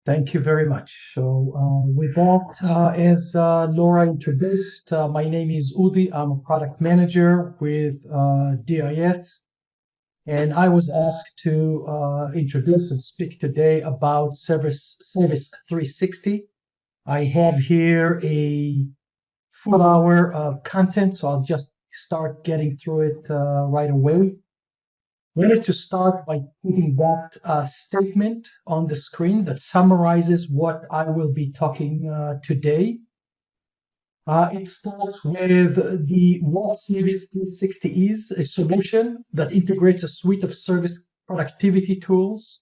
Thank you very much. So with that, as Laura introduced, my name is Udi. I'm a product manager with DIS, and I was asked to introduce and speak today about Service360. I have here a full hour of content, so I'll just start getting through it right away. I wanted to start by putting that statement on the screen that summarizes what I will be talking today. It starts with what Service360 is, a solution that integrates a suite of service productivity tools.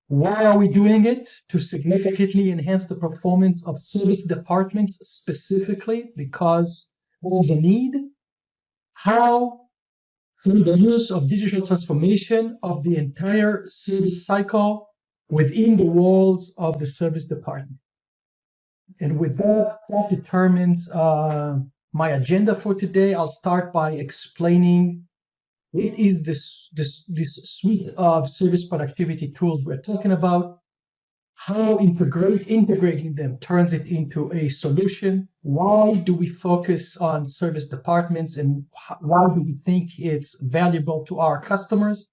Why are we doing it? To significantly enhance the performance of service departments specifically, because there is a need. How? Through the use of digital transformation of the entire service cycle within the walls of the service department. And with that determines my agenda for today. I'll start by explaining what is this suite of service productivity tools we're talking about, how integrating them turns it into a solution. Why do we focus on service departments, and why do we think it's valuable to our customers?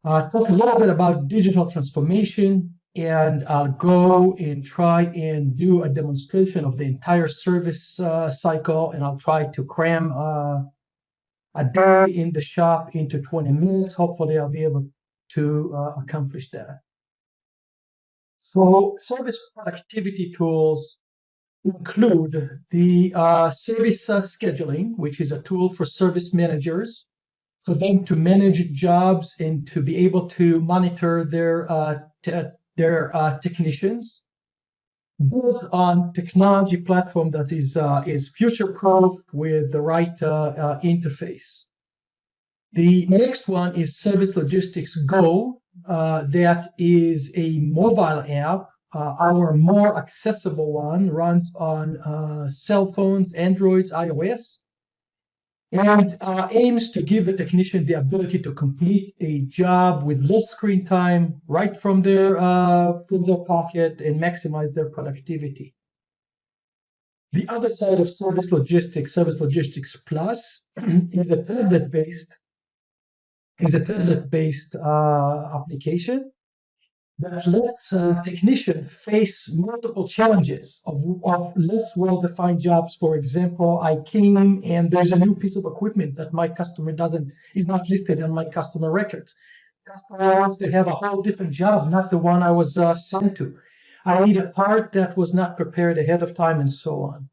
Talk a little bit about digital transformation, and I'll go and try and do a demonstration of the entire service cycle, and I'll try to cram a day in the shop into 20 minutes. Hopefully I'll be able to accomplish that. So service productivity tools include the service scheduling, which is a tool for service managers, for them to manage jobs and to be able to monitor their technicians, built on technology platform that is future-proof with the right interface. The next one is Service Logistics Go. That is a mobile app. Our more accessible one runs on cell phones, Androids, iOS, and aims to give the technician the ability to complete a job with less screen time right from their pocket and maximize their productivity. The other side of Service Logistics Plus, is a tablet-based application that lets technicians face multiple challenges of less well-defined jobs. For example, I came and there's a new piece of equipment that my customer is not listed on my customer records. Customer wants to have a whole different job, not the one I was sent to. I need a part that was not prepared ahead of time, and so on.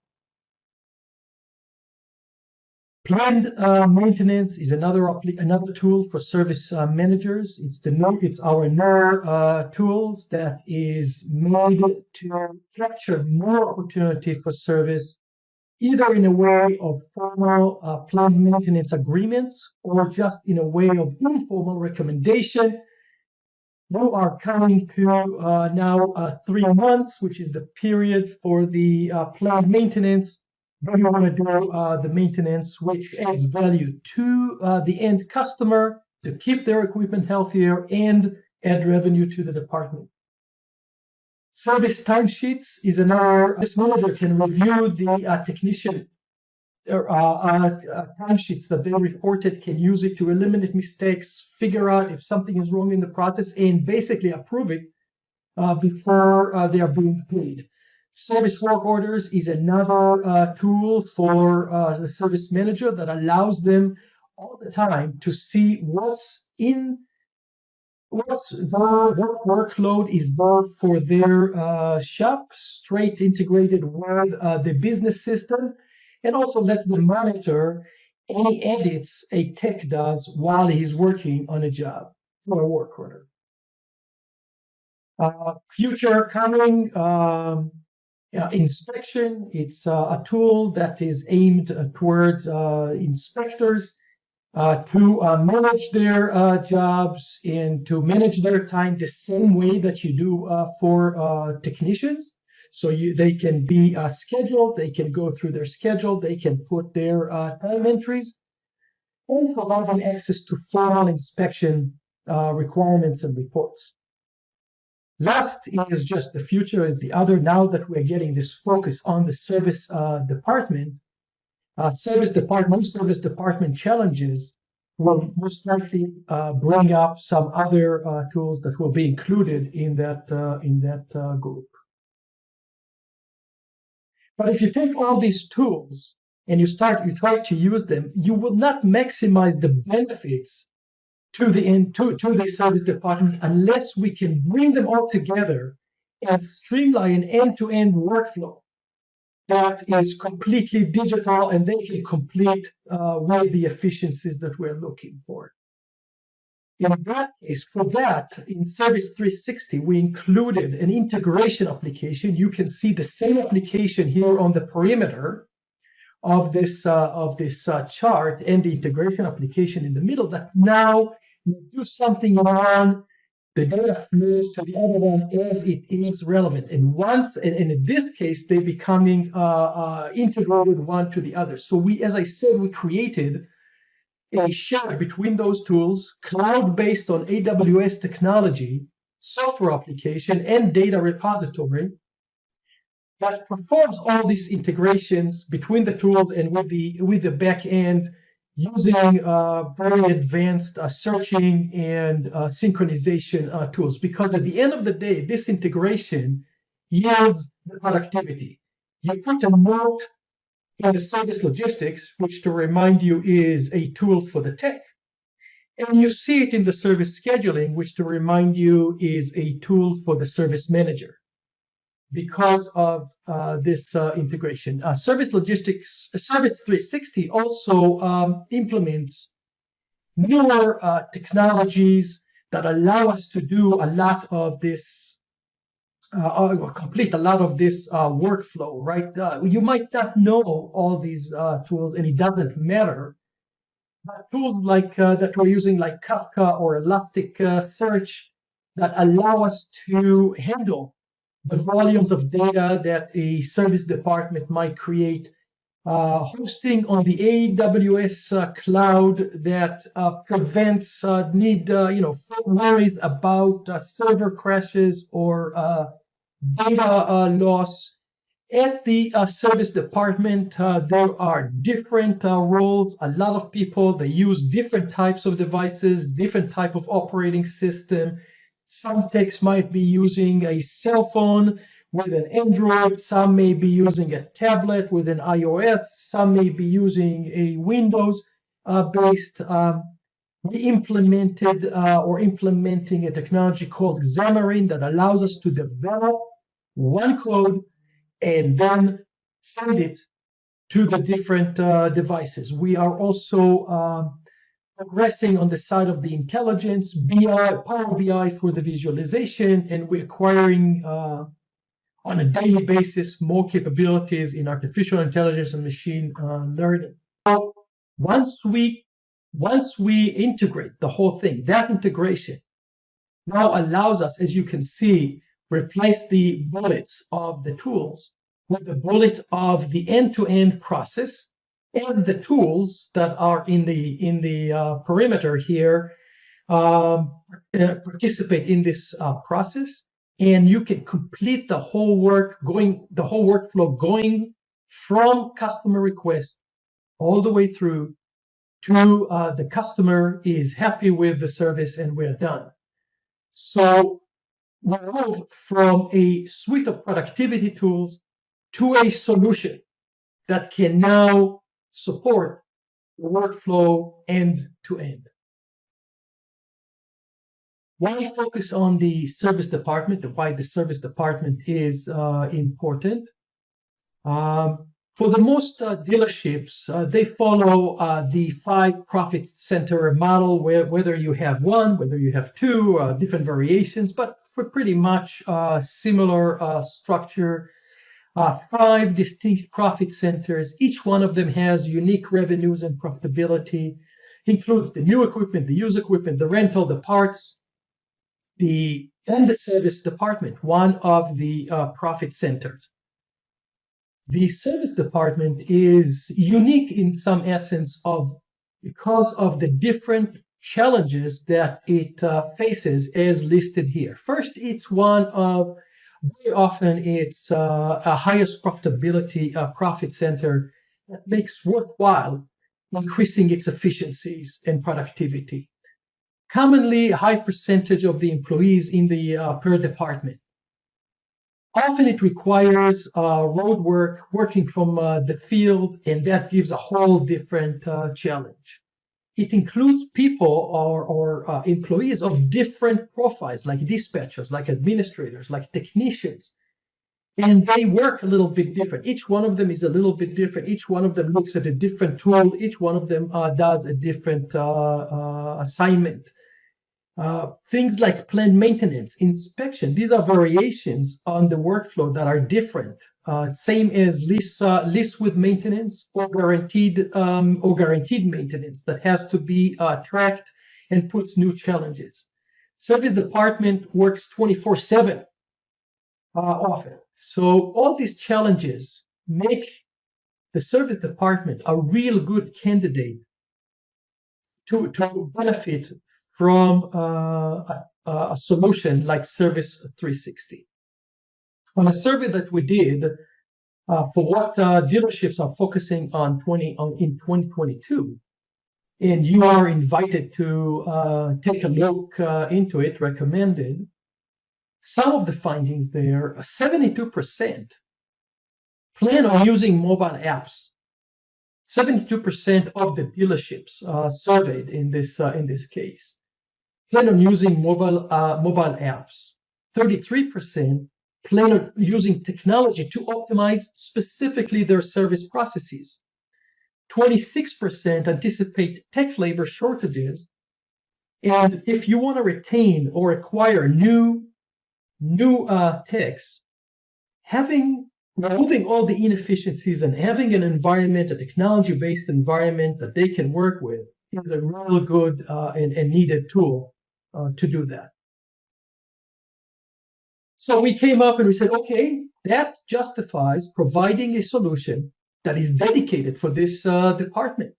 Planned maintenance is another tool for service managers. It's our newer tools that is made to capture more opportunity for service, either in a way of formal planned maintenance agreements or just in a way of informal recommendation. We are coming to now 3 months, which is the period for the planned maintenance. Then you want to do the maintenance, which adds value to the end customer to keep their equipment healthier and add revenue to the department. Service timesheets is another. This manager can review the technician timesheets that they reported, can use it to eliminate mistakes, figure out if something is wrong in the process, and basically approve it before they are being paid. Service work orders is another tool for the service manager that allows them all the time to see what workload is there for their shop, straight integrated with the business system, and also lets them monitor any edits a tech does while he's working on a job for a work order. Future coming. Inspection, it's a tool that is aimed towards inspectors to manage their jobs and to manage their time the same way that you do for technicians. So they can be scheduled, they can go through their schedule, they can put their time entries, and provide them access to formal inspection requirements and reports. Last is just the future is the other. Now that we're getting this focus on the service department, service department challenges will most likely bring up some other tools that will be included in that group. But if you take all these tools and you try to use them, you will not maximize the benefits to the service department unless we can bring them all together and streamline an end-to-end workflow that is completely digital and they can complete with the efficiencies that we're looking for. In that case, for that, in Service360, we included an integration application. You can see the same application here on the perimeter of this chart and the integration application in the middle that now do something on the data flows to the other one as it is relevant. And in this case, they're becoming integrated one to the other. So we, as I said, we created a share between those tools, cloud-based on AWS technology, software application, and data repository that performs all these integrations between the tools and with the back end using very advanced searching and synchronization tools. Because at the end of the day, this integration yields the productivity. You put a note in the service logistics, which to remind you is a tool for the tech. And you see it in the service scheduling, which to remind you is a tool for the service manager. Because of this integration. Service Logistics, Service360 also implements newer technologies that allow us to do a lot of this, complete a lot of this workflow, right? You might not know all these tools, and it doesn't matter. But tools like that we're using, like Kafka or Elasticsearch, that allow us to handle the volumes of data that a service department might create, hosting on the AWS cloud that prevents worries about server crashes or data loss. At the service department, there are different roles. A lot of people, they use different types of devices, different type of operating system. Some techs might be using a cell phone with an Android. Some may be using a tablet with an iOS. Some may be using a Windows-based. We implemented or implementing a technology called Xamarin that allows us to develop one code and then send it to the different devices. We are also progressing on the side of the intelligence, BI, Power BI for the visualization, and we're acquiring on a daily basis more capabilities in artificial intelligence and machine learning. So once we integrate the whole thing, that integration now allows us, as you can see, replace the bullets of the tools with the bullet of the end-to-end process. And the tools that are in the perimeter here participate in this process, and you can complete the whole workflow going from customer request all the way through to the customer is happy with the service and we're done. So we move from a suite of productivity tools to a solution that can now support the workflow end to end. Why focus on the service department and why the service department is important? For the most dealerships, they follow the 5 profit center model, whether you have one, whether you have two, different variations, but for pretty much similar structure. 5 distinct profit centers. Each one of them has unique revenues and profitability. Includes the new equipment, the used equipment, the rental, the parts, and the service department, one of the profit centers. The service department is unique in some essence because of the different challenges that it faces as listed here. First, it's one of, very often it's a highest profitability profit center that makes worthwhile increasing its efficiencies and productivity. Commonly, a high percentage of the employees in the per department. Often it requires road work, working from the field, and that gives a whole different challenge. It includes people or employees of different profiles, like dispatchers, like administrators, like technicians, and they work a little bit different. Each one of them is a little bit different. Each one of them looks at a different tool. Each one of them does a different assignment. Things like planned maintenance, inspection, these are variations on the workflow that are different. Same as lease with maintenance or guaranteed maintenance that has to be tracked and puts new challenges. Service department works 24/7 often. So all these challenges make the service department a real good candidate to benefit from a solution like Service360. On a survey that we did for what dealerships are focusing on in 2022, and you are invited to take a look into it, recommended, some of the findings there, 72% plan on using mobile apps. 72% of the dealerships surveyed in this case plan on using mobile apps. 33% plan on using technology to optimize specifically their service processes. 26% anticipate tech labor shortages. And if you want to retain or acquire new techs, removing all the inefficiencies and having an environment, a technology-based environment that they can work with, is a real good and needed tool to do that. So we came up and we said, okay, that justifies providing a solution that is dedicated for this department.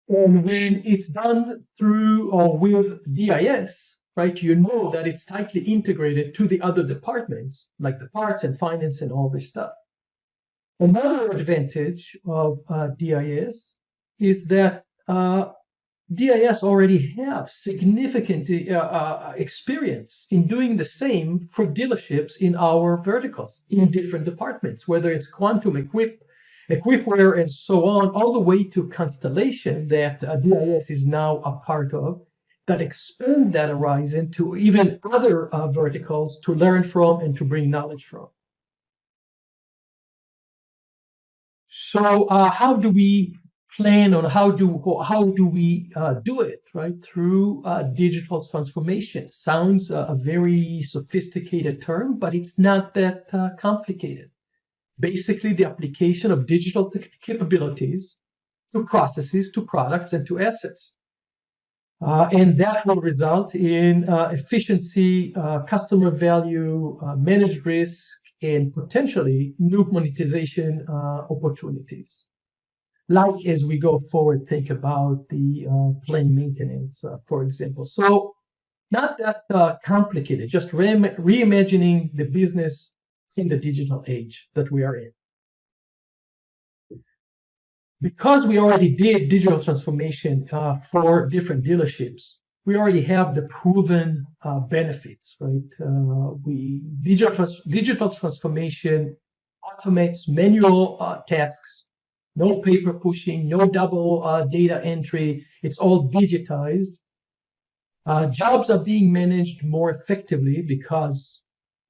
And when it's done through or with DIS, right, you know that it's tightly integrated to the other departments, like the parts and finance and all this stuff. Another advantage of DIS is that DIS already have significant experience in doing the same for dealerships in our verticals in different departments, whether it's quantum, equipware, and so on, all the way to Constellation that DIS is now a part of, that expand that horizon to even other verticals to learn from and to bring knowledge from. So how do we plan on how do we do it, right? Through digital transformation. Sounds a very sophisticated term, but it's not that complicated. Basically, the application of digital capabilities to processes, to products, and to assets. And that will result in efficiency, customer value, managed risk, and potentially new monetization opportunities. Like as we go forward, think about the planned maintenance, for example. So not that complicated, just reimagining the business in the digital age that we are in. Because we already did digital transformation for different dealerships, we already have the proven benefits, right? Digital transformation automates manual tasks, no paper pushing, no double data entry. It's all digitized. Jobs are being managed more effectively because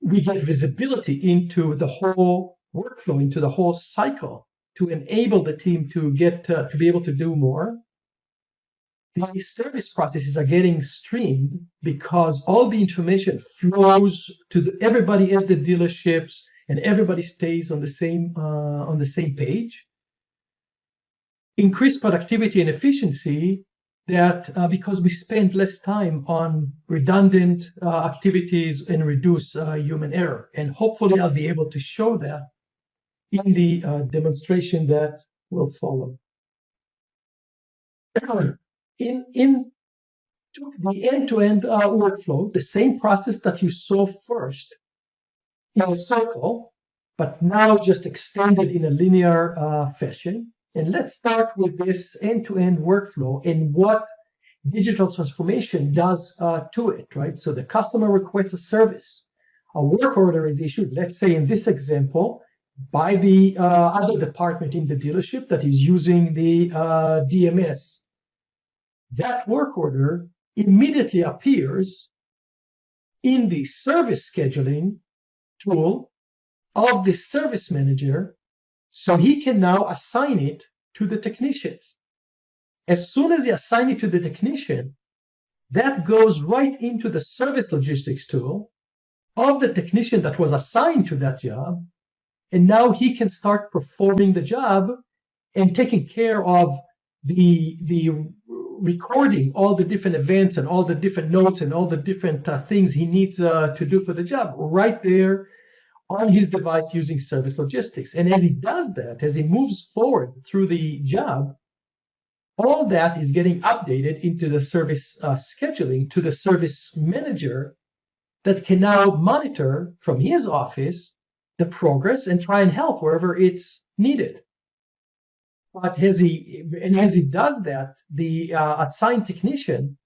we get visibility into the whole workflow, into the whole cycle, to enable the team to get to be able to do more. The service processes are getting streamed because all the information flows to everybody at the dealerships, and everybody stays on the same page. Increased productivity and efficiency, that because we spend less time on redundant activities and reduce human error. And hopefully I'll be able to show that in the demonstration that will follow. In took the end-to-end workflow, the same process that you saw first in a circle, but now just extended in a linear fashion. And let's start with this end-to-end workflow and what digital transformation does to it, right? So the customer requests a service. A work order is issued, let's say in this example, by the other department in the dealership that is using the DMS. That work order immediately appears in the service scheduling tool of the service manager, so he can now assign it to the technicians. As soon as he assigns it to the technician, that goes right into the service logistics tool of the technician that was assigned to that job, and now he can start performing the job and taking care of the recording all the different events and all the different notes and all the different things he needs to do for the job right there on his device using service logistics. And as he does that, as he moves forward through the job, all that is getting updated into the service scheduling to the service manager that can now monitor from his office the progress and try and help wherever it's needed. But as he does that, the assigned technician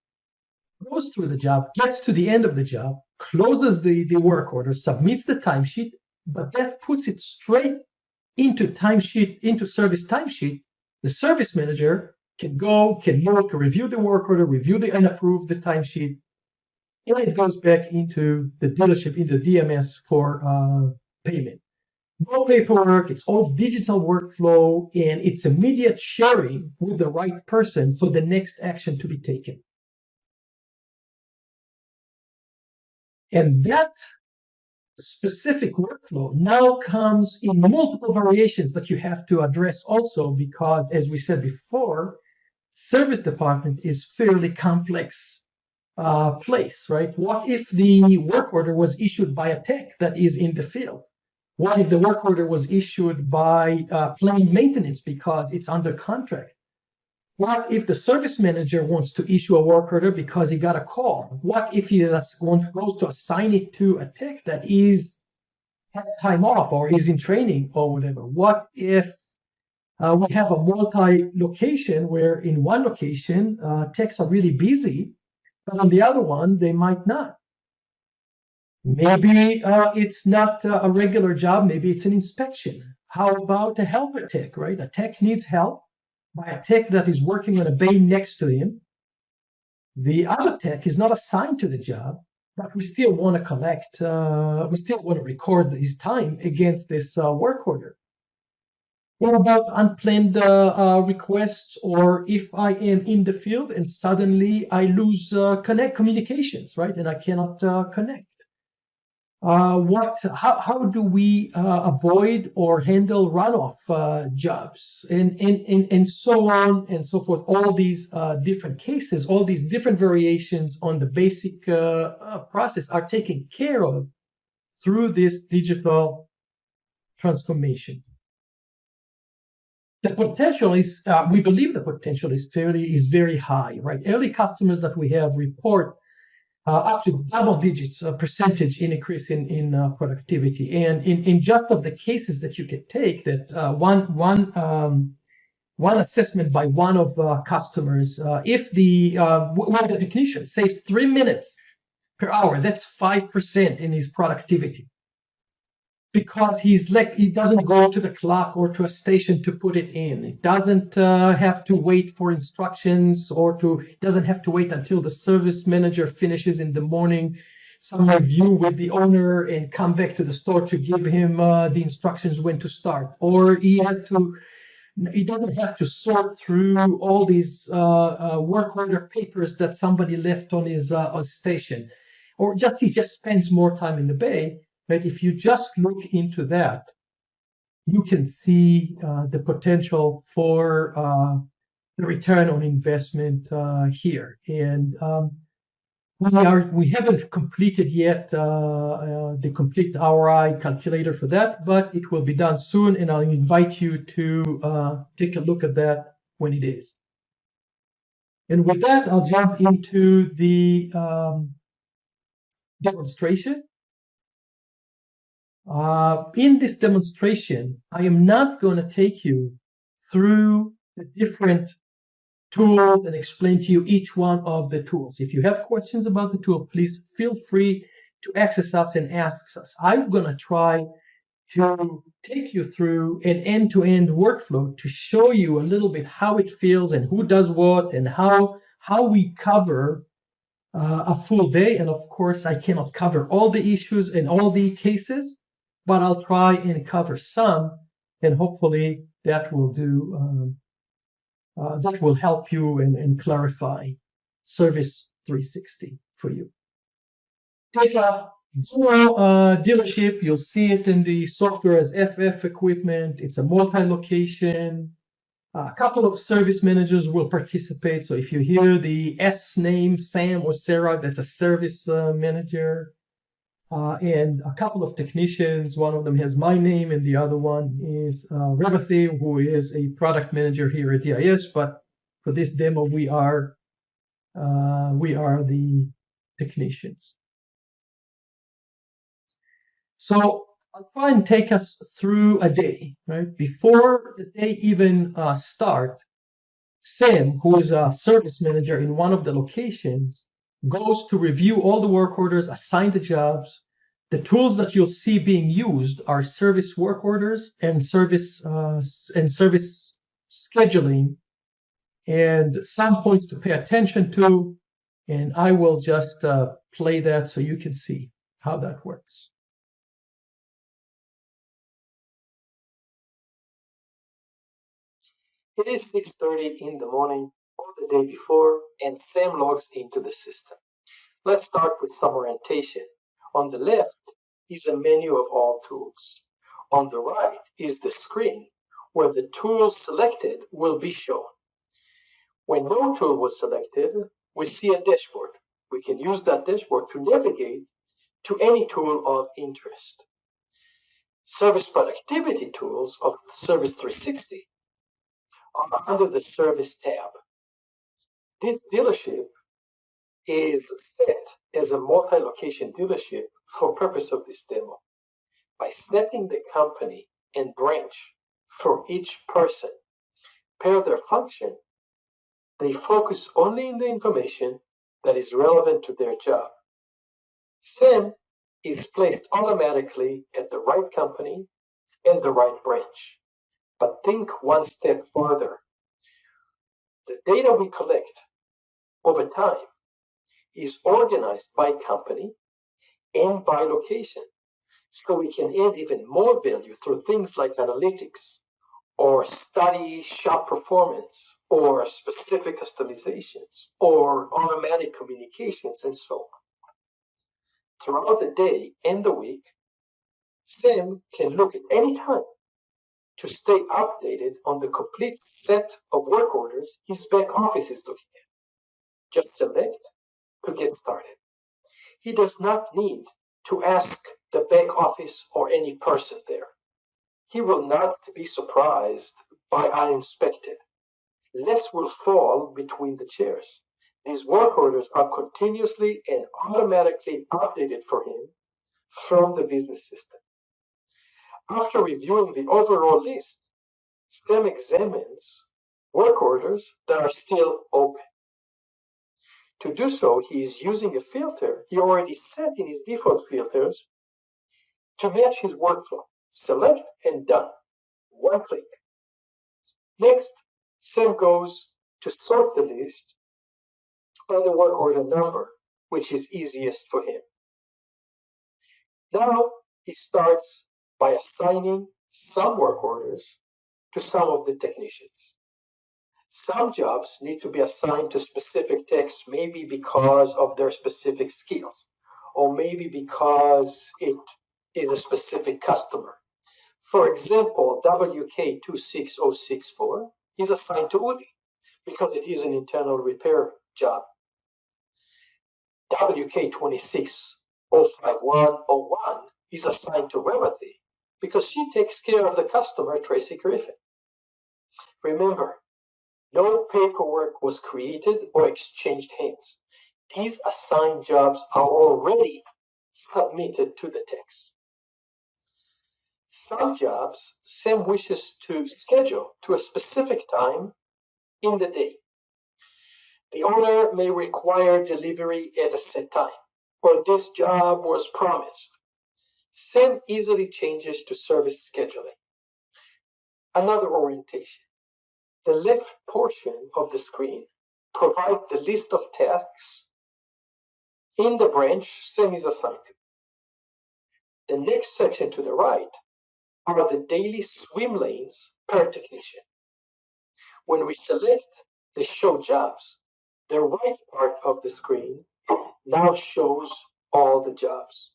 goes through the job, gets to the end of the job, closes the work order, submits the timesheet, but that puts it straight into service timesheet. The service manager can look, review the work order, and approve the timesheet, and it goes back into the dealership, into DMS for payment. No paperwork, it's all digital workflow, and it's immediate sharing with the right person for the next action to be taken. And that specific workflow now comes in multiple variations that you have to address also, because as we said before, service department is fairly complex place, right? What if the work order was issued by a tech that is in the field? What if the work order was issued by plane maintenance because it's under contract? What if the service manager wants to issue a work order because he got a call? What if he goes to assign it to a tech that has time off or is in training or whatever? What if we have a multi-location where in one location techs are really busy, but on the other one they might not? Maybe it's not a regular job. Maybe it's an inspection. How about a helper tech, right? A tech needs help by a tech that is working on a bay next to him. The other tech is not assigned to the job, but we still want to collect, we still want to record his time against this work order. What about unplanned requests, or if I am in the field and suddenly I lose communications, right? And I cannot connect. How do we avoid or handle runoff jobs and so on and so forth? All these different cases, all these different variations on the basic process are taken care of through this digital transformation. The potential is, we believe the potential is very high, right? Early customers that we have report up to double digits percentage increase in productivity. And in just of the cases that you can take, that one assessment by one of customers, if when the technician saves 3 minutes per hour, that's 5% in his productivity. Because he doesn't go to the clock or to a station to put it in. It doesn't have to wait for instructions, or doesn't have to wait until the service manager finishes in the morning some review with the owner and come back to the store to give him the instructions when to start. Or he doesn't have to sort through all these work order papers that somebody left on his station. Or he just spends more time in the bay. But if you just look into that, you can see the potential for the return on investment here. And we haven't completed yet the complete ROI calculator for that, but it will be done soon, and I'll invite you to take a look at that when it is. And with that, I'll jump into the demonstration. In this demonstration, I am not going to take you through the different tools and explain to you each one of the tools. If you have questions about the tool, please feel free to access us and ask us. I'm going to try to take you through an end-to-end workflow to show you a little bit how it feels and who does what and how we cover a full day. And of course, I cannot cover all the issues and all the cases, but I'll try and cover some, and hopefully that will do. That will help you and clarify Service 360 for you. Take a dealership, you'll see it in the software as FF equipment. It's a multi-location. A couple of service managers will participate. So if you hear the S name, Sam or Sarah, that's a service manager. And a couple of technicians. One of them has my name, and the other one is Revathi, who is a product manager here at DIS. But for this demo, we are the technicians. So I'll try and take us through a day. Right before the day even starts, Sam, who is a service manager in one of the locations, goes to review all the work orders, assign the jobs. The tools that you'll see being used are service work orders and service scheduling, and some points to pay attention to. And I will just play that so you can see how that works. It is 6:30 in the morning or the day before, and Sam logs into the system. Let's start with some orientation. On the left is a menu of all tools. On the right is the screen where the tools selected will be shown. When no tool was selected, we see a dashboard. We can use that dashboard to navigate to any tool of interest. Service productivity tools of Service 360 are under the Service tab. This dealership is set as a multi-location dealership for purpose of this demo. By setting the company and branch for each person per their function, they focus only in the information that is relevant to their job. Sam is placed automatically at the right company and the right branch. But think one step further. The data we collect over time is organized by company and by location, so we can add even more value through things like analytics, or study shop performance, or specific customizations, or automatic communications, and so on. Throughout the day and the week, Sam can look at any time to stay updated on the complete set of work orders his back office is looking at. Just select to get started. He does not need to ask the back office or any person there. He will not be surprised by uninspected. Less will fall between the chairs. These work orders are continuously and automatically updated for him from the business system. After reviewing the overall list, Sam examines work orders that are still open. To do so, he is using a filter he already set in his default filters to match his workflow. Select and done. One click. Next, Sam goes to sort the list by the work order number, which is easiest for him. Now he starts by assigning some work orders to some of the technicians. Some jobs need to be assigned to specific techs, maybe because of their specific skills, or maybe because it is a specific customer. For example, WK26064 is assigned to Udi because it is an internal repair job. WK2605101 is assigned to Revathi because she takes care of the customer, Tracy Griffin. Remember, No paperwork was created or exchanged hands. These assigned jobs are already submitted to the techs. Some jobs SIM wishes to schedule to a specific time in the day. The owner may require delivery at a set time, or this job was promised. SIM easily changes to service scheduling. Another orientation. The left portion of the screen provides the list of tasks in the branch SIM is assigned to. The next section to the right are the daily swim lanes per technician. When we select the Show Jobs, the right part of the screen now shows all the jobs.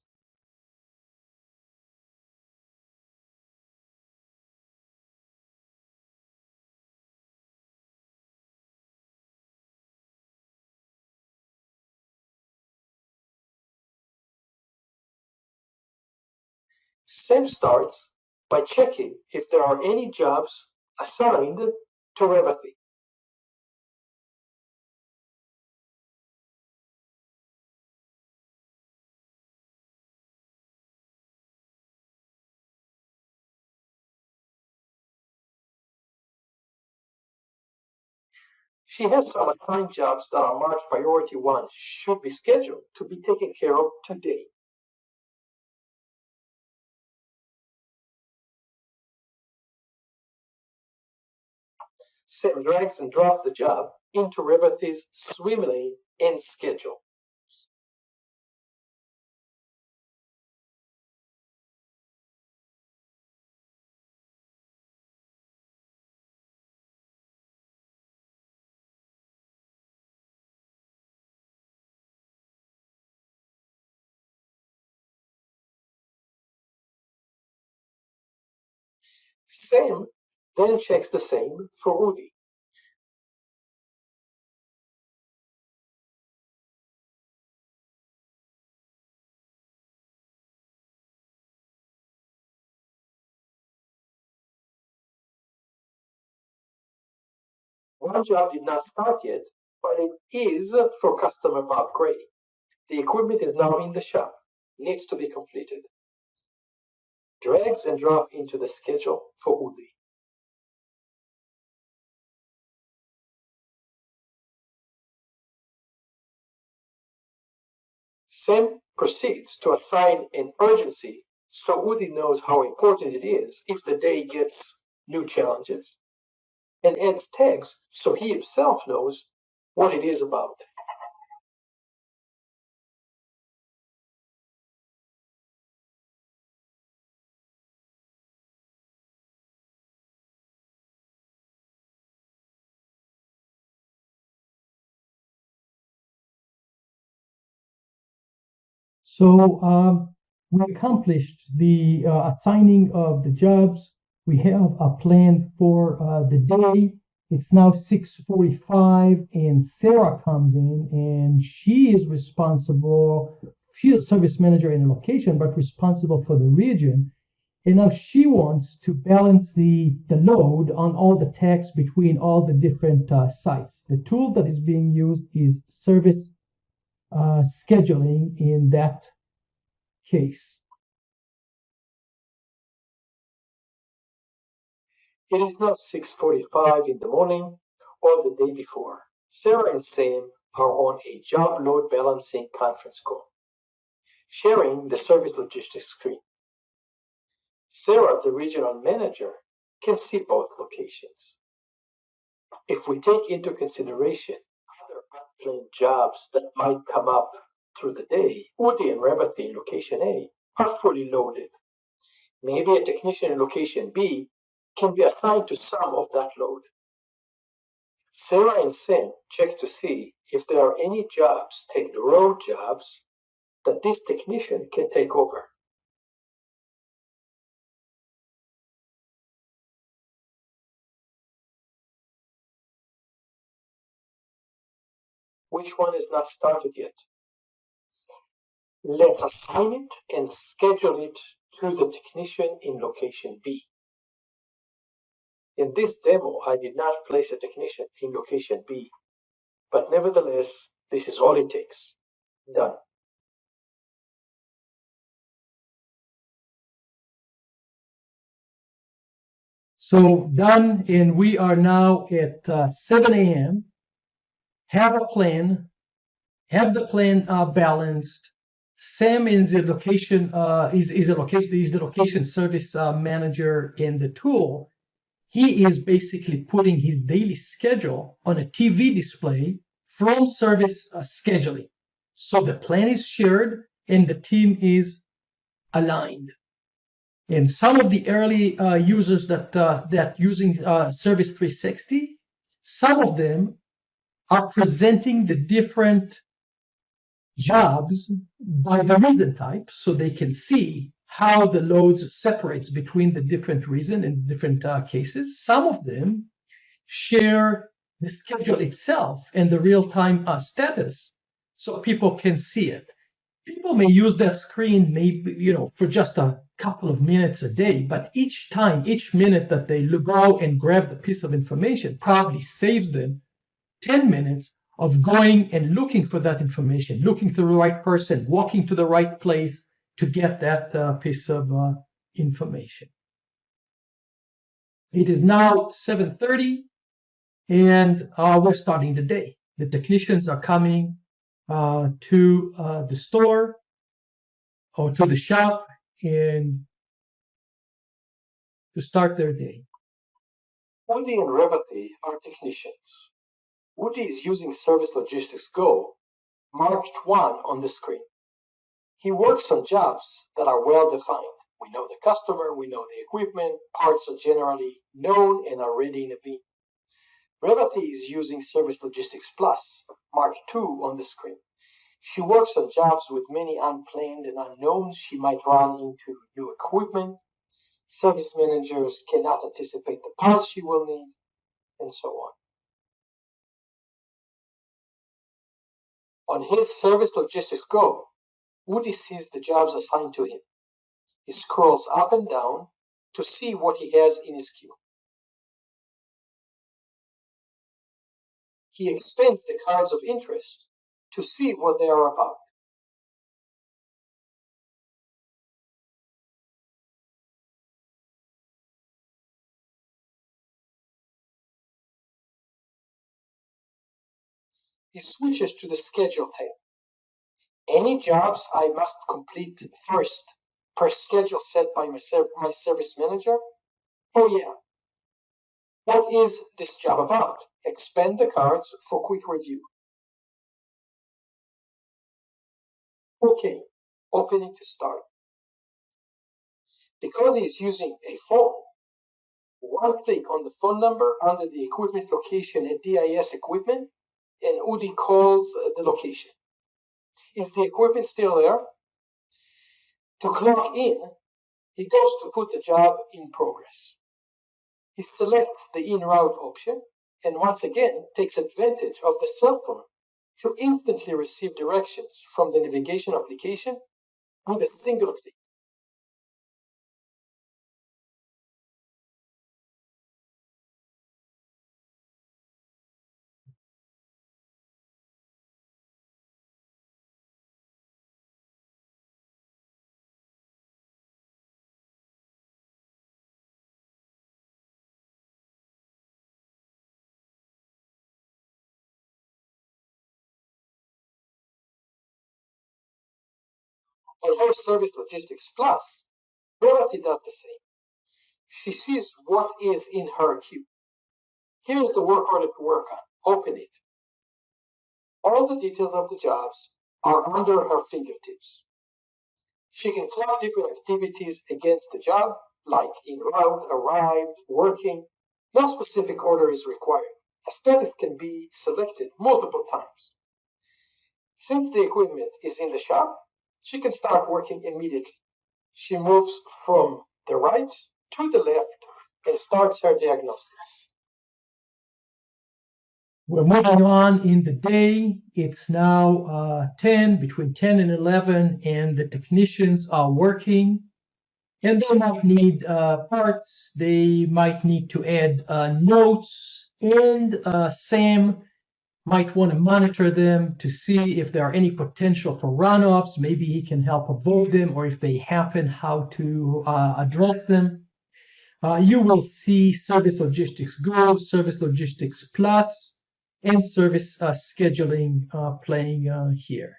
SIM starts by checking if there are any jobs assigned to Revati. She has some assigned jobs that are marked priority 1 should be scheduled to be taken care of today. SIM drags and drops the job into Revati's swim lane and schedule. SIM then checks the same for Udi. One job did not start yet, but it is for customer Bob Gray. The equipment is now in the shop, needs to be completed. Drags and drop into the schedule for Udi. SIM proceeds to assign an urgency so Udi knows how important it is if the day gets new challenges, and adds tags so he himself knows what it is about. So we accomplished the assigning of the jobs. We have a plan for the day. It's now 6:45, and Sarah comes in, and she is responsible. She's a service manager in a location, but responsible for the region. And now she wants to balance the load on all the tasks between all the different sites. The tool that is being used is service scheduling in that case. It is now 6:45 in the morning or the day before. Sarah and Sam are on a job load balancing conference call, sharing the service logistics screen. Sarah, the regional manager, can see both locations. If we take into consideration other unplanned jobs that might come up through the day, Udi and Revati in location A are fully loaded. Maybe a technician in location B can be assigned to some of that load. Sarah and Sam check to see if there are any jobs, take the road jobs, that this technician can take over. Which one is not started yet? Let's assign it and schedule it to the technician in location B. In this demo, I did not place a technician in location B, but nevertheless, this is all it takes. Done. So done, and we are now at 7 a.m. Have a plan, have the plan balanced. Sam is the location is the location service manager in the tool. He is basically putting his daily schedule on a TV display from service scheduling. So the plan is shared and the team is aligned. And some of the early users that using Service 360, some of them are presenting the different jobs by the reason type, so they can see how the loads separates between the different reason and different cases. Some of them share the schedule itself and the real-time status, so people can see it. People may use that screen maybe for just a couple of minutes a day, but each minute that they go and grab the piece of information probably saves them 10 minutes of going and looking for that information, looking to the right person, walking to the right place to get that piece of information. It is now 7:30, and we're starting the day. The technicians are coming to the store or to the shop and to start their day. Udi and Revathi are technicians. Udi is using Service Logistics Go, marked 1 on the screen. He works on jobs that are well defined. We know the customer, we know the equipment, parts are generally known and are ready in a bin. Revathi is using Service Logistics Plus, marked 2 on the screen. She works on jobs with many unplanned and unknowns. She might run into new equipment. Service managers cannot anticipate the parts she will need, and so on. On his Service Logistics Go, Udi sees the jobs assigned to him. He scrolls up and down to see what he has in his queue. He expands the cards of interest to see what they are about. He switches to the Schedule tab. Any jobs I must complete first per schedule set by my service manager? Oh yeah. What is this job about? Expand the cards for quick review. Okay, opening to start. Because he is using a phone, one click on the phone number under the equipment location at DIS equipment, and Udi calls the location. Is the equipment still there? To clock in, he goes to put the job in progress. He selects the in route option and once again takes advantage of the cell phone to instantly receive directions from the navigation application with a single click. On her Service Logistics Plus, Dorothy does the same. She sees what is in her queue. Here is the work order to work on. Open it. All the details of the jobs are under her fingertips. She can clock different activities against the job, like in route, arrived, working. No specific order is required. A status can be selected multiple times. Since the equipment is in the shop, she can start working immediately. She moves from the right to the left and starts her diagnostics. We're moving on in the day. It's now between 10 and 11, and the technicians are working. And they might need parts, they might need to add notes, and Sam might want to monitor them to see if there are any potential for runoffs. Maybe he can help avoid them, or if they happen, how to address them. You will see Service Logistics Go, Service Logistics Plus, and Service Scheduling playing here.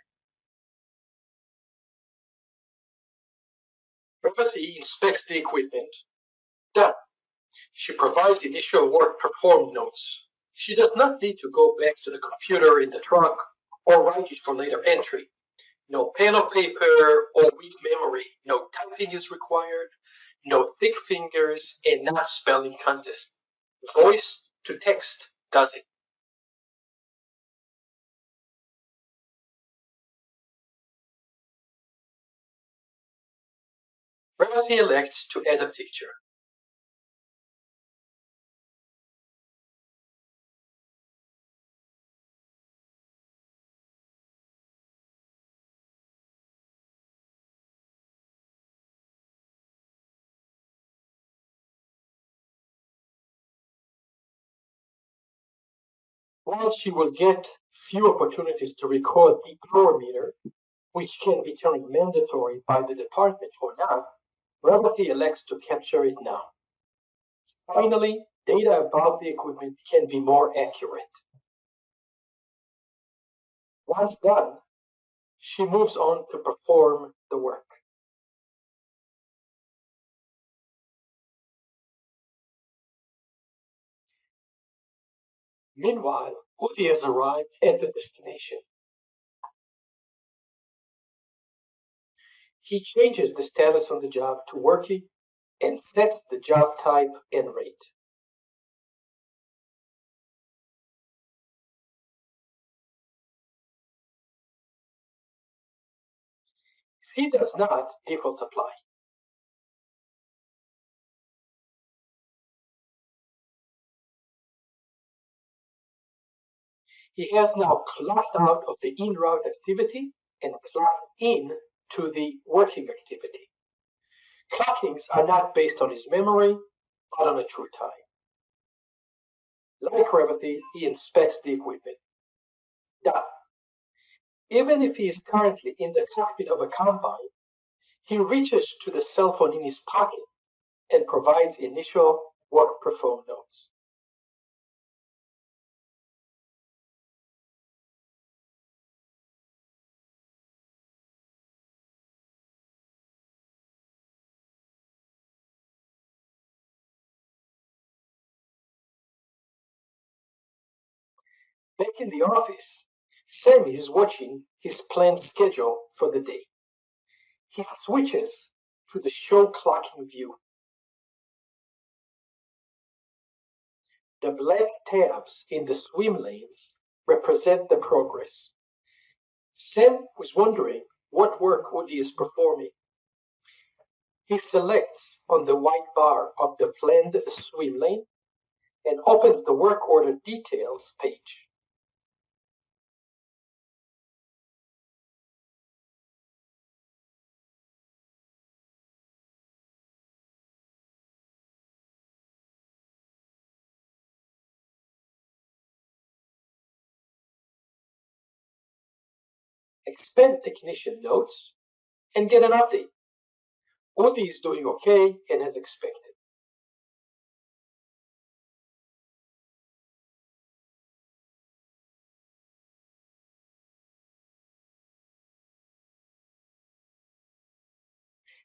Profitability inspects the equipment. Then, she provides initial work performed notes. She does not need to go back to the computer in the truck or write it for later entry. No pen or paper or weak memory. No typing is required. No thick fingers and not spelling contest. Voice to text does it. Remedy elects to add a picture. While she will get few opportunities to record the hour meter, which can be turned mandatory by the department or not, Remedy elects to capture it now. Finally, data about the equipment can be more accurate. Once done, she moves on to perform the work. Meanwhile, Udi has arrived at the destination. He changes the status on the job to working and sets the job type and rate. If he does not, default apply. He has now clocked out of the in-route activity and clocked in to the working activity. Clockings are not based on his memory, but on a true time. Like Revati, he inspects the equipment. Done. Even if he is currently in the cockpit of a combine, he reaches to the cell phone in his pocket and provides initial work performed notes. Back in the office, Sam is watching his planned schedule for the day. He switches to the show clocking view. The black tabs in the swim lanes represent the progress. Sam was wondering what work Udi is performing. He selects on the white bar of the planned swim lane and opens the work order details page. Expand technician notes and get an update. Udi is doing okay and as expected.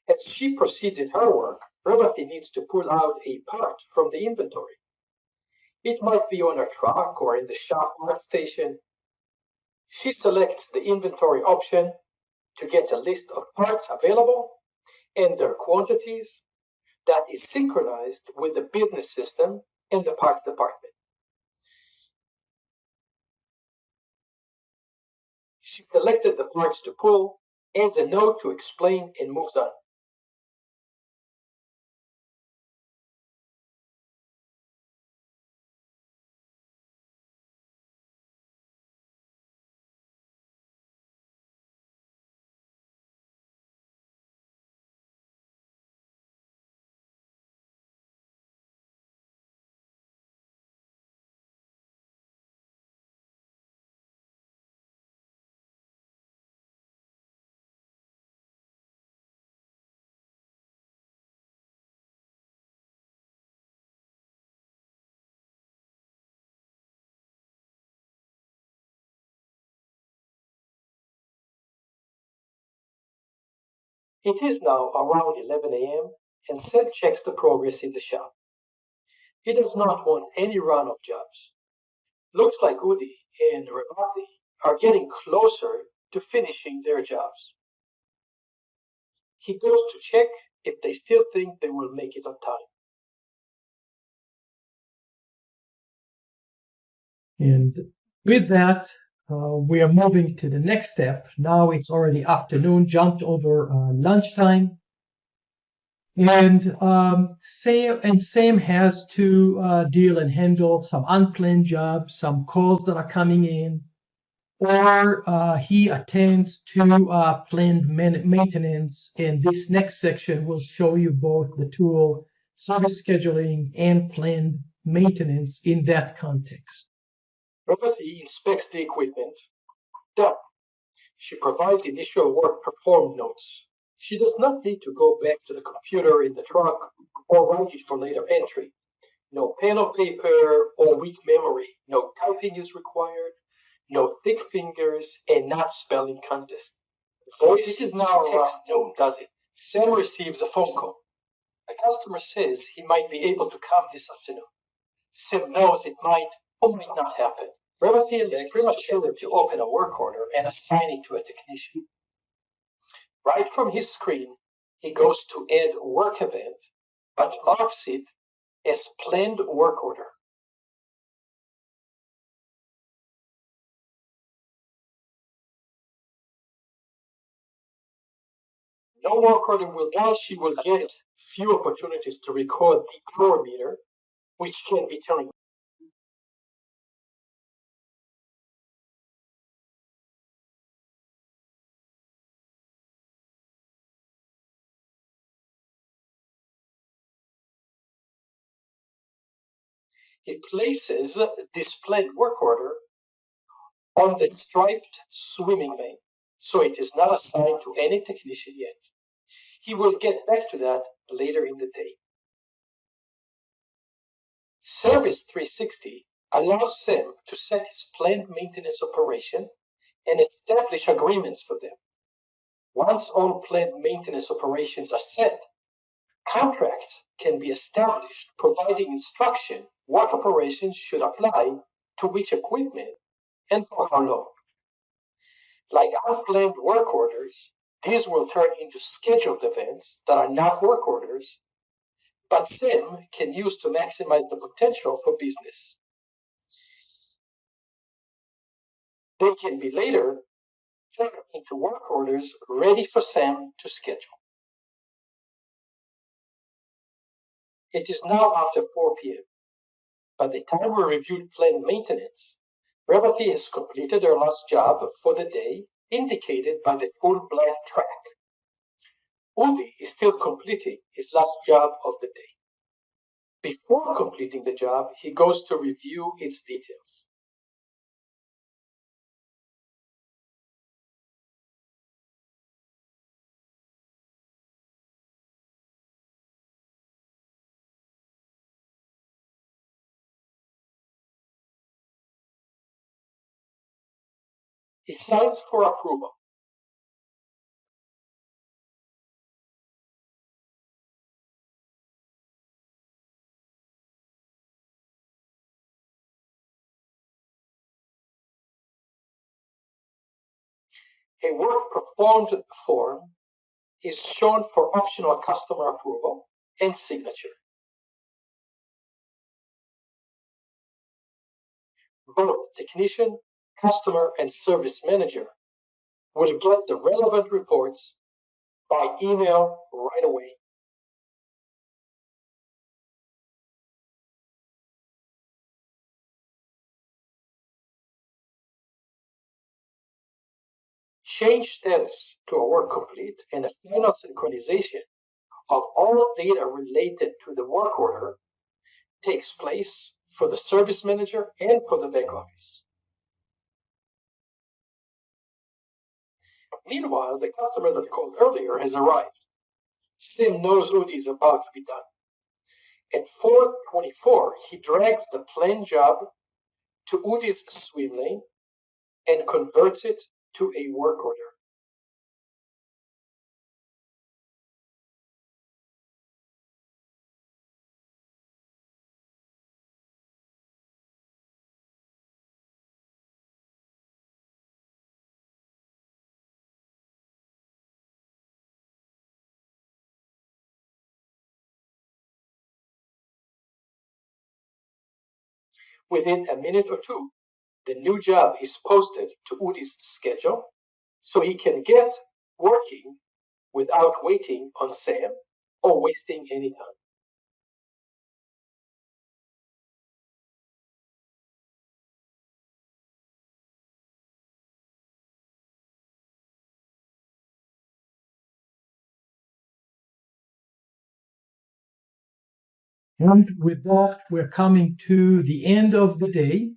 As she proceeds in her work, Revati needs to pull out a part from the inventory. It might be on her truck or in the shop workstation. She selects the inventory option to get a list of parts available and their quantities that is synchronized with the business system and the parts department. She selected the parts to pull, adds a note to explain, and moves on. It is now around 11 a.m. and Sim checks the progress in the shop. He does not want any run of jobs. Looks like Udi and Rebati are getting closer to finishing their jobs. He goes to check if they still think they will make it on time. And with that, we are moving to the next step. Now it's already afternoon, jumped over lunchtime. And Sam has to deal and handle some unplanned jobs, some calls that are coming in, or he attends to planned maintenance. And this next section will show you both the tool, service scheduling, and planned maintenance in that context. Rebati inspects the equipment. Done. She provides initial work performed notes. She does not need to go back to the computer in the truck or write it for later entry. No pen or paper or weak memory. No typing is required. No thick fingers and not spelling contest. Voice it is now text noon, does it? Sam receives a phone call. A customer says he might be able to come this afternoon. Sam knows it might or might not happen. Rebati is premature to open a work order and assign it to a technician. Right from his screen, he goes to add work event, but marks it as planned work order. No work order will now she will get few opportunities to record the hour meter, which can be telling. It places this planned work order on the striped swimming lane, so it is not assigned to any technician yet. He will get back to that later in the day. Service360 allows Sam to set his planned maintenance operation and establish agreements for them. Once all planned maintenance operations are set, contracts can be established providing instruction what operations should apply to which equipment and for how long. Like unplanned work orders, these will turn into scheduled events that are not work orders, but Sam can use to maximize the potential for business. They can be later turned into work orders ready for Sam to schedule. It is now after 4 p.m. By the time we reviewed planned maintenance, Rebati has completed her last job for the day, indicated by the full black track. Udi is still completing his last job of the day. Before completing the job, he goes to review its details. He signs for approval. A work performed form is shown for optional customer approval and signature. Both technician, customer, and service manager will get the relevant reports by email right away. Change status to a work complete and a final synchronization of all data related to the work order takes place for the service manager and for the back office. Meanwhile, the customer that called earlier has arrived. Sim knows Udi is about to be done. At 4:24, he drags the planned job to Udi's swim lane and converts it to a work order. within a minute or two, the new job is posted to Udi's schedule, so he can get working without waiting on Sam or wasting any time. And with that, we're coming to the end of the day.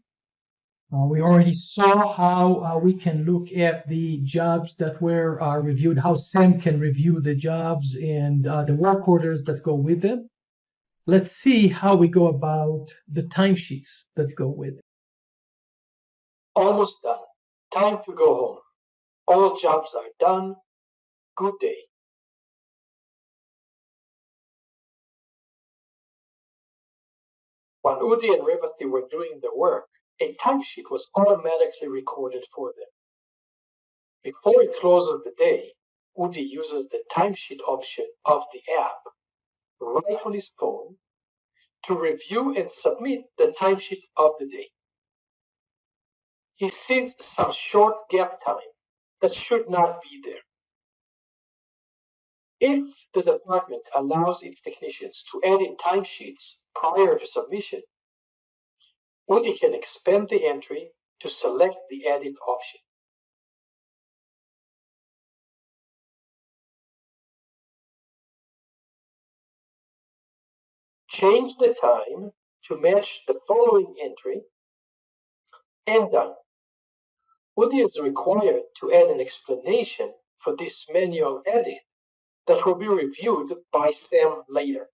We already saw how we can look at the jobs that were reviewed, how Sam can review the jobs and the work orders that go with them. Let's see how we go about the timesheets that go with it. Almost done. Time to go home. All jobs are done. Good day. While Udi and Revati were doing the work, a timesheet was automatically recorded for them. Before he closes the day, Udi uses the timesheet option of the app right on his phone to review and submit the timesheet of the day. He sees some short gap time that should not be there. If the department allows its technicians to add in timesheets prior to submission, Udi can expand the entry to select the edit option. Change the time to match the following entry, and done. Udi is required to add an explanation for this manual edit that will be reviewed by Sam later.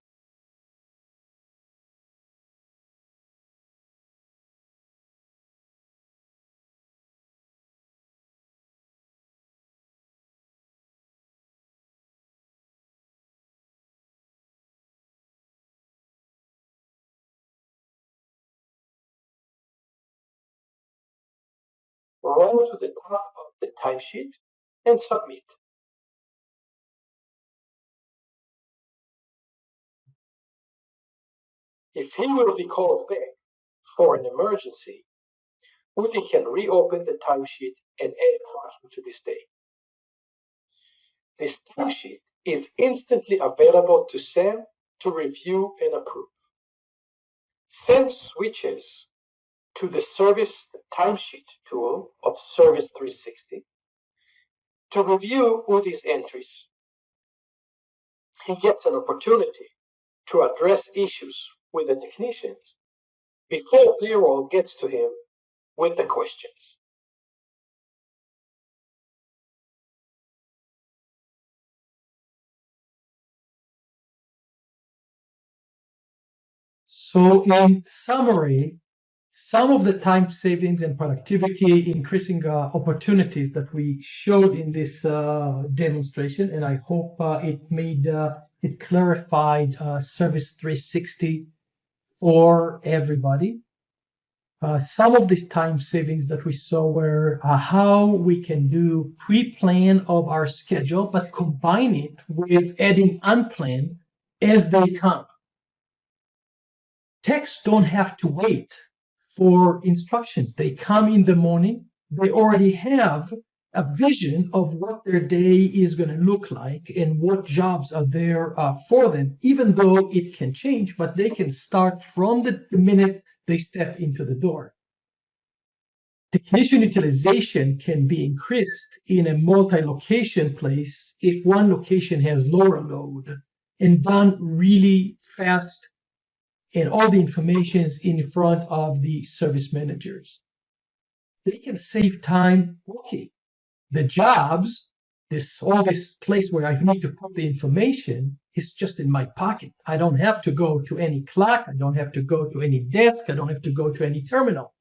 Roll to the top of the timesheet and submit. If he will be called back for an emergency, Udi can reopen the timesheet and add clocking to this day. This timesheet is instantly available to Sam to review and approve. Sam switches to the service timesheet tool of Service360 to review Udi's entries. He gets an opportunity to address issues with the technicians before payroll gets to him with the questions. So in summary, some of the time savings and productivity increasing opportunities that we showed in this demonstration, and I hope it clarified Service360 for everybody. Some of these time savings that we saw were how we can do pre-plan of our schedule, but combine it with adding unplanned as they come. Techs don't have to wait for instructions. They come in the morning, they already have a vision of what their day is going to look like and what jobs are there for them, even though it can change, but they can start from the minute they step into the door. Technician utilization can be increased in a multi-location place if one location has lower load and done really fast, and all the information is in front of the service managers. They can save time working. The jobs, all this place where I need to put the information is just in my pocket. I don't have to go to any clock. I don't have to go to any desk. I don't have to go to any terminal.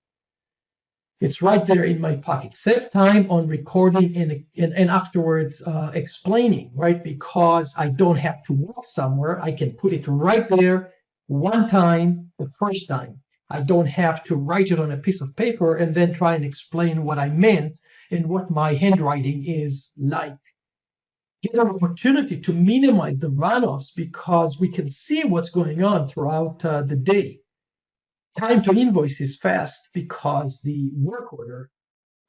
It's right there in my pocket. Save time on recording and afterwards explaining, right? Because I don't have to walk somewhere. I can put it right there one time, the first time. I don't have to write it on a piece of paper and then try and explain what I meant and what my handwriting is like. Get an opportunity to minimize the runoffs because we can see what's going on throughout the day. time to invoice is fast because the work order,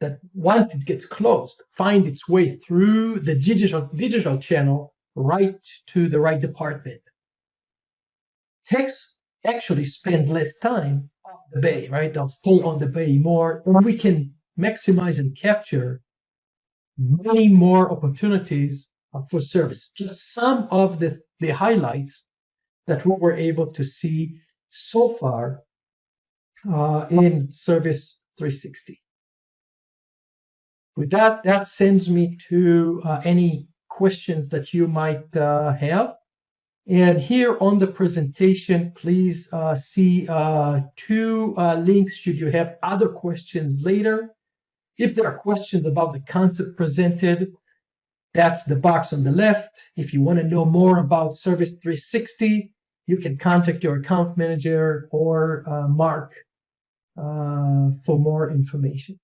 that once it gets closed, find its way through the digital channel right to the right department. Techs actually spend less time on the bay, right? They'll stay on the bay more, and we can maximize and capture many more opportunities for service. Just some of the highlights that we were able to see so far in Service 360. With that, that sends me to any questions that you might have. And here on the presentation, please see two links should you have other questions later. If there are questions about the concept presented, that's the box on the left. If you want to know more about Service 360, you can contact your account manager or Mark for more information.